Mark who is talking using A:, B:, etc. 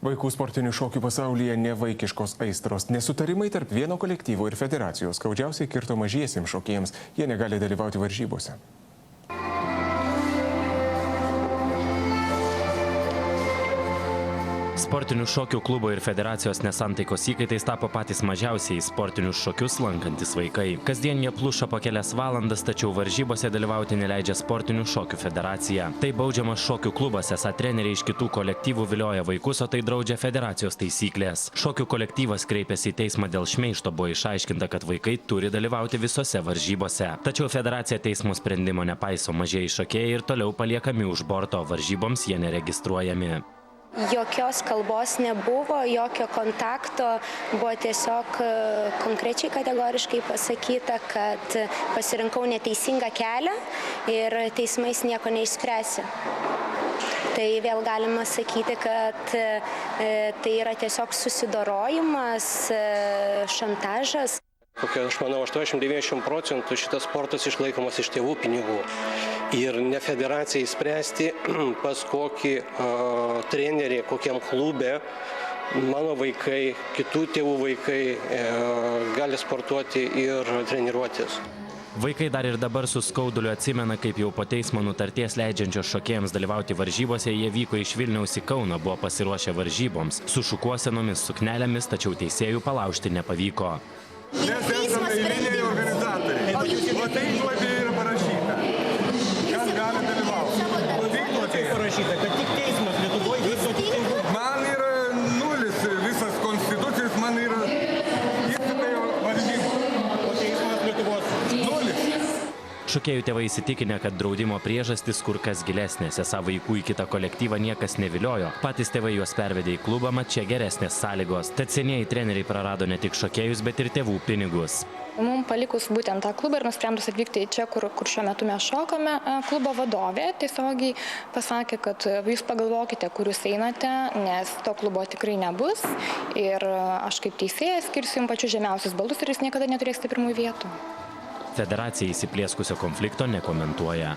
A: Vaikų sportinių šokių pasaulyje nevaikiškos aistros. Nesutarimai tarp vieno kolektyvo ir federacijos skaudžiausiai kirto mažiesiems šokėjams. Jie negali dalyvauti varžybose.
B: Sportinių šokių klubo ir federacijos nesantaikos įkaitais tapo patys mažiausiai sportinius šokius lankantis vaikai. Kasdien jie pluša po kelias valandas, tačiau varžybose dalyvauti neleidžia sportinių šokių federacija. Tai baudžiamas šokių klubas, esą treneriai iš kitų kolektyvų vilioja vaikus, o tai draudžia federacijos taisyklės. Šokių kolektyvas kreipėsi į teismą dėl šmeižto, buvo išaiškinta, kad vaikai turi dalyvauti visose varžybose. Tačiau federacija teismo sprendimo nepaiso, mažieji šokėjai ir toliau paliekami už borto, varžyboms jie neregistruojami.
C: Jokios kalbos nebuvo, jokio kontakto, buvo tiesiog konkrečiai kategoriškai pasakyta, kad pasirinkau neteisingą kelią ir teismais nieko neišspręsi. Tai vėl galima sakyti, kad tai yra tiesiog susidorojimas, šantažas.
D: Aš manau, 80–90% šitas sportas išlaikomas iš tėvų pinigų. Ir ne federacijai spręsti, pas kokį trenerį, kokiam klube mano vaikai, kitų tėvų vaikai gali sportuoti ir treniruotis.
B: Vaikai dar ir dabar su skauduliu atsimena, kaip jau po teismo nutarties leidžiančios šokėjams dalyvauti varžybose, jie vyko iš Vilniaus į Kauną, buvo pasiruošę varžyboms, su šukuosenomis suknelėmis, tačiau teisėjų palaužti nepavyko.
E: Mes esame eiliniai organizatoriai. O tai žodžiai yra parašyta. Kas gali dalyvauti? O tai parašyta, kad tik teismas Lietuvoje viso teismo. Man yra nulis visas konstitucijas, man yra įsipėjo varžybos. O teismas Lietuvos nulis.
B: Šokėjų tėvai įsitikinę, kad draudimo priežastis kur kas gilesnės, esą vaikų į kitą kolektyvą niekas neviliojo. Patys tėvai juos pervedė į klubą, mat čia geresnės sąlygos. Tad senieji treneriai prarado ne tik šokėjus, bet ir tėvų pinigus.
F: Mums palikus būtent tą klubą ir nusprendus atvykti čia, kur šiuo metu mes šokame, klubo vadovė tiesiogiai pasakė, kad jūs pagalvokite, kur jūs einate, nes to klubo tikrai nebus. Ir aš kaip teisėjas skirsiu jums pačius žemiausius baldus ir jūs niekada neturėsite pirmųjų vietų.
B: Federacija įsiplieskusio konflikto nekomentuoja.